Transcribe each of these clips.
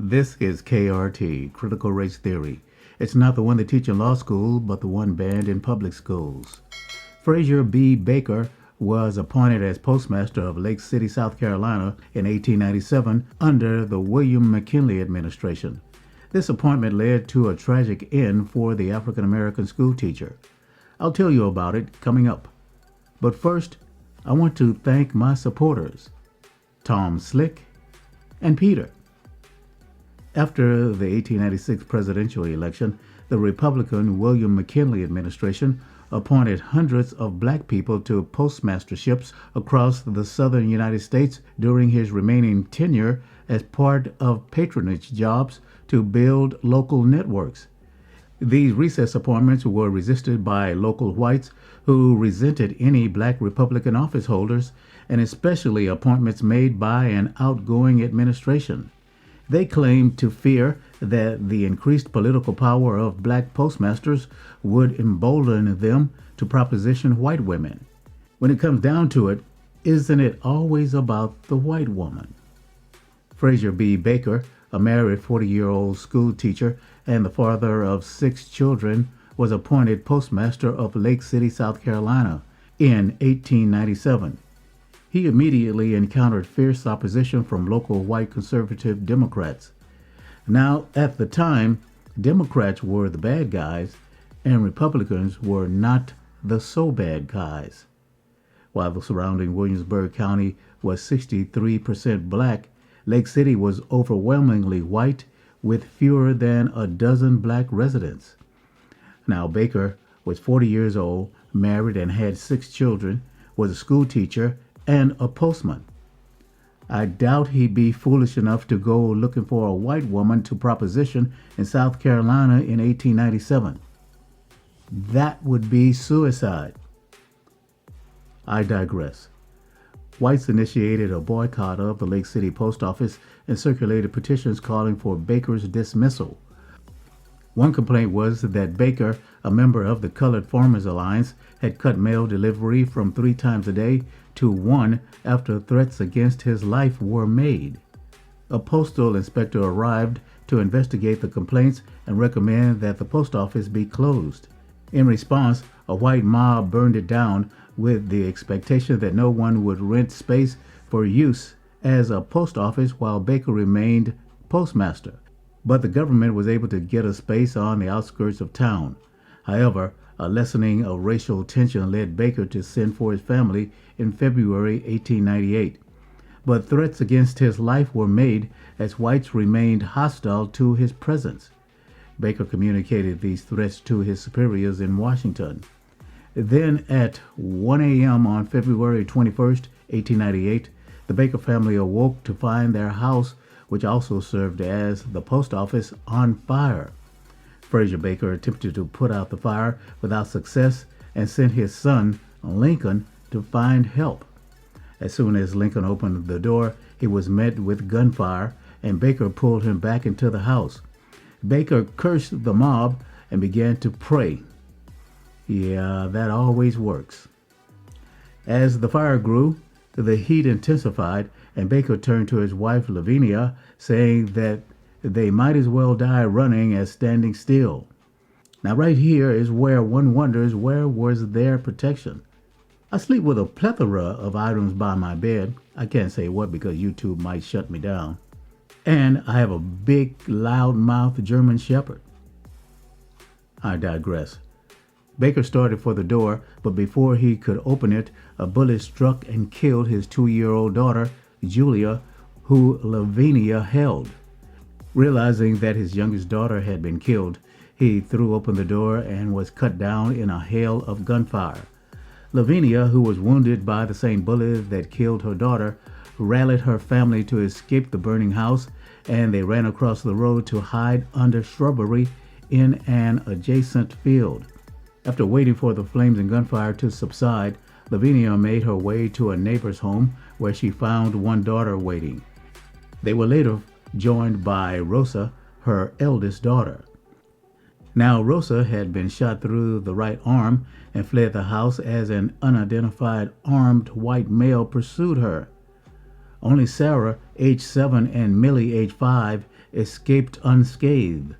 This is KRT, Critical Race Theory. It's not the one they teach in law school, but the one banned in public schools. Frazier B. Baker was appointed as Postmaster of Lake City, South Carolina in 1897 under the William McKinley administration. This appointment led to a tragic end for the African-American schoolteacher. I'll tell you about it coming up. But first, I want to thank my supporters, Tom Slick and Peter. After the 1896 presidential election, the Republican William McKinley administration appointed hundreds of black people to postmasterships across the southern United States during his remaining tenure as part of patronage jobs to build local networks. These recess appointments were resisted by local whites who resented any black Republican office holders, and especially appointments made by an outgoing administration. They claimed to fear that the increased political power of black postmasters would embolden them to proposition white women. When it comes down to it, isn't it always about the white woman? Frazier B. Baker, a married 40-year-old school teacher and the father of 6 children, was appointed Postmaster of Lake City, South Carolina in 1897. He immediately encountered fierce opposition from local white conservative Democrats. Now, at the time, Democrats were the bad guys and Republicans were not the so bad guys. While the surrounding Williamsburg County was 63% black, Lake City was overwhelmingly white with fewer than a dozen black residents. Now, Baker was 40 years old, married and had 6 children, was a school teacher and a postman. I doubt he'd be foolish enough to go looking for a white woman to proposition in South Carolina in 1897. That would be suicide. I digress. Whites initiated a boycott of the Lake City post office and circulated petitions calling for Baker's dismissal. One complaint was that Baker, a member of the Colored Farmers Alliance, had cut mail delivery from 3 times a day to 1 after threats against his life were made. A postal inspector arrived to investigate the complaints and recommend that the post office be closed. In response, a white mob burned it down with the expectation that no one would rent space for use as a post office while Baker remained postmaster. But the government was able to get a space on the outskirts of town. However, a lessening of racial tension led Baker to send for his family in February 1898. But threats against his life were made as whites remained hostile to his presence. Baker communicated these threats to his superiors in Washington. Then at 1 a.m. on February 21, 1898, the Baker family awoke to find their house, which also served as the post office, on fire. Frazier Baker attempted to put out the fire without success and sent his son, Lincoln, to find help. As soon as Lincoln opened the door, he was met with gunfire, and Baker pulled him back into the house. Baker cursed the mob and began to pray. Yeah, that always works. As the fire grew, the heat intensified, and Baker turned to his wife, Lavinia, saying that they might as well die running as standing still. Now, right here is where one wonders, where was their protection? I sleep with a plethora of items by my bed. I can't say what because YouTube might shut me down. And I have a big, loud-mouthed German Shepherd. I digress. Baker started for the door, but before he could open it, a bullet struck and killed his 2-year-old daughter, Julia, who Lavinia held. Realizing that his youngest daughter had been killed, he threw open the door and was cut down in a hail of gunfire. Lavinia, who was wounded by the same bullet that killed her daughter, rallied her family to escape the burning house, and they ran across the road to hide under shrubbery in an adjacent field. After waiting for the flames and gunfire to subside, Lavinia made her way to a neighbor's home where she found one daughter waiting. They were later joined by Rosa, her eldest daughter. Now, Rosa had been shot through the right arm and fled the house as an unidentified armed white male pursued her. Only Sarah, age 7, and Millie, age 5, escaped unscathed.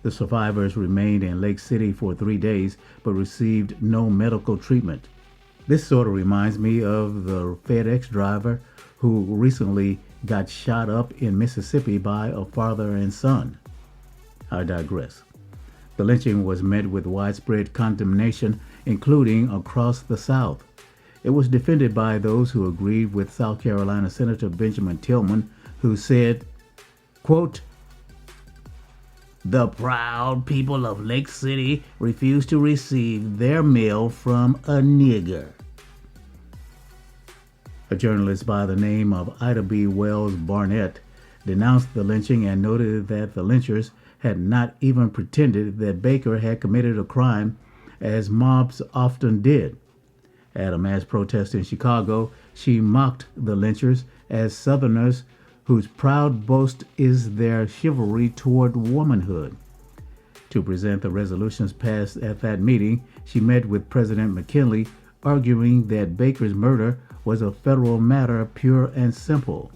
The survivors remained in Lake City for 3 days but received no medical treatment. This sort of reminds me of the FedEx driver who recently got shot up in Mississippi by a father and son. I digress. The lynching was met with widespread condemnation, including across the South. It was defended by those who agreed with South Carolina Senator Benjamin Tillman, who said, quote, "The proud people of Lake City refuse to receive their mail from a nigger." A journalist by the name of Ida B. Wells Barnett denounced the lynching and noted that the lynchers had not even pretended that Baker had committed a crime, as mobs often did. At a mass protest in Chicago, she mocked the lynchers as Southerners whose proud boast is their chivalry toward womanhood. To present the resolutions passed at that meeting, she met with President McKinley, arguing that Baker's murder was a federal matter, pure and simple.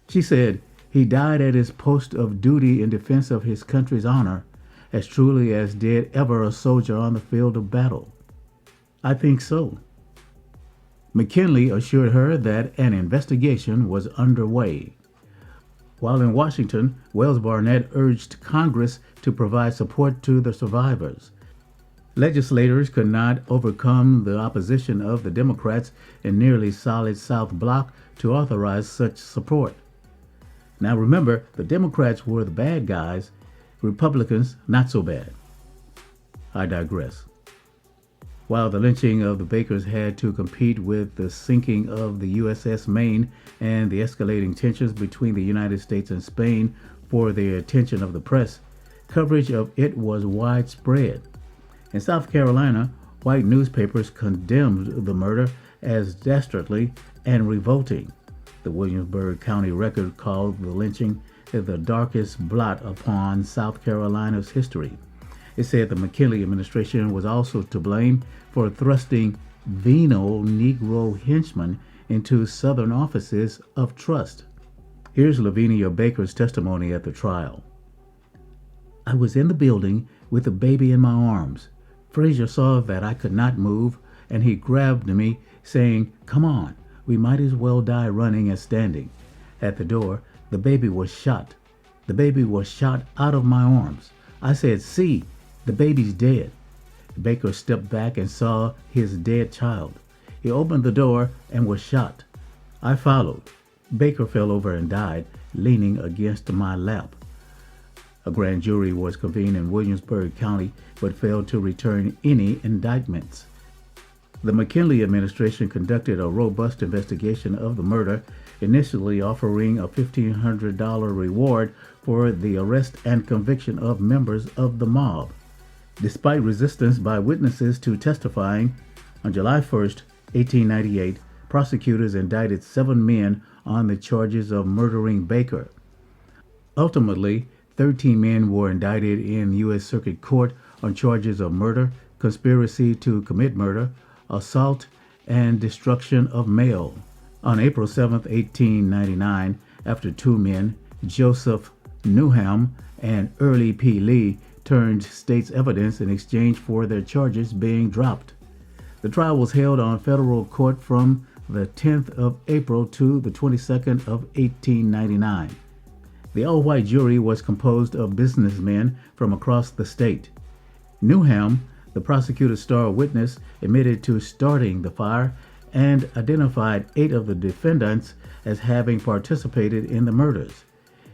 She said, "He died at his post of duty in defense of his country's honor, as truly as did ever a soldier on the field of battle." I think so. McKinley assured her that an investigation was underway. While in Washington, Wells Barnett urged Congress to provide support to the survivors. Legislators could not overcome the opposition of the Democrats in nearly solid South bloc to authorize such support. Now remember, the Democrats were the bad guys, Republicans not so bad. I digress. While the lynching of the Bakers had to compete with the sinking of the USS Maine and the escalating tensions between the United States and Spain for the attention of the press, coverage of it was widespread. In South Carolina, white newspapers condemned the murder as dastardly and revolting. The Williamsburg County Record called the lynching the darkest blot upon South Carolina's history. It said the McKinley administration was also to blame for thrusting venal Negro henchmen into Southern offices of trust. Here's Lavinia Baker's testimony at the trial. "I was in the building with the baby in my arms. Frazier saw that I could not move, and he grabbed me, saying, 'Come on, we might as well die running as standing.' At the door, the baby was shot. The baby was shot out of my arms. I said, 'See, the baby's dead.' Baker stepped back and saw his dead child. He opened the door and was shot. I followed. Baker fell over and died, leaning against my lap." A grand jury was convened in Williamsburg County, but failed to return any indictments. The McKinley administration conducted a robust investigation of the murder, initially offering a $1,500 reward for the arrest and conviction of members of the mob. Despite resistance by witnesses to testifying, on July 1st, 1898, prosecutors indicted 7 men on the charges of murdering Baker. Ultimately, 13 men were indicted in U.S. Circuit Court on charges of murder, conspiracy to commit murder, assault, and destruction of mail. On April 7, 1899, after 2 men, Joseph Newham and Early P. Lee, turned state's evidence in exchange for their charges being dropped. The trial was held on federal court from the 10th of April to the 22nd of 1899. The all-white jury was composed of businessmen from across the state. Newham, the prosecutor's star witness, admitted to starting the fire and identified 8 of the defendants as having participated in the murders.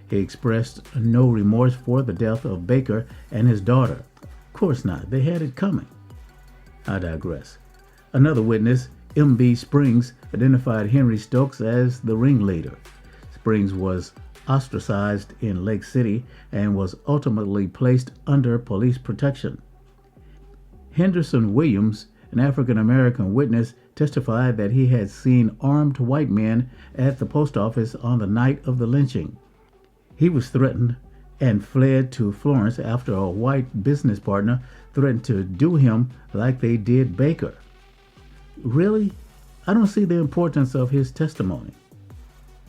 He expressed no remorse for the death of Baker and his daughter. Of course not, they had it coming. I digress. Another witness, M.B. Springs, identified Henry Stokes as the ringleader. Springs was ostracized in Lake City and was ultimately placed under police protection. Henderson Williams, an African-American witness, testified that he had seen armed white men at the post office on the night of the lynching. He was threatened and fled to Florence after a white business partner threatened to do him like they did Baker. Really? I don't see the importance of his testimony.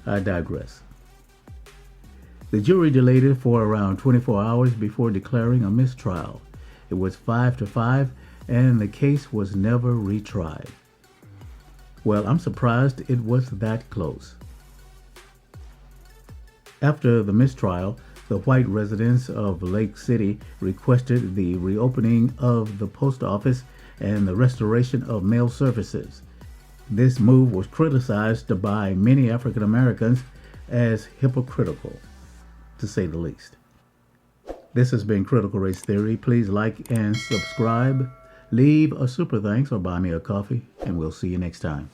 I digress. The jury delayed it for around 24 hours before declaring a mistrial. It was 5-5, and the case was never retried. Well, I'm surprised it was that close. After the mistrial, the white residents of Lake City requested the reopening of the post office and the restoration of mail services. This move was criticized by many African Americans as hypocritical, to say the least. This has been Critical Race Theory. Please like and subscribe. Leave a super thanks or buy me a coffee, and we'll see you next time.